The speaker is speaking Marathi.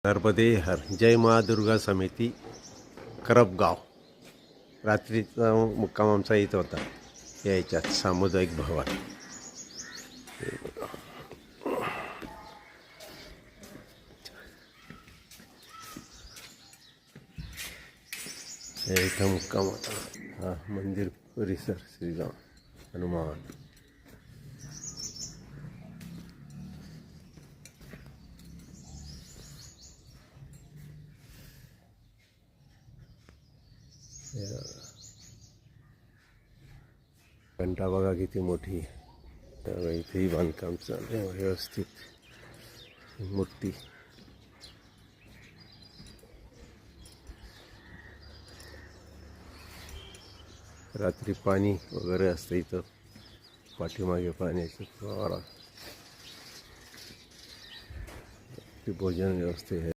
नर्मदे हर जय मा दुर्गा समिती करपगाव. रात्रीचा मुक्काम आमचा इथं होता याच्यात सामुदायिक भवन. इथं मुक्काम होता. हा मंदिर परिसर श्रीराम हनुमान. घंटा बघा किती मोठी. इथेही बांधकाम चालू आहे व्यवस्थित. मूर्ती रात्री पाणी वगैरे असतं इथं. पाठीमागे पाण्याची फवारा. भोजन व्यवस्था आहे.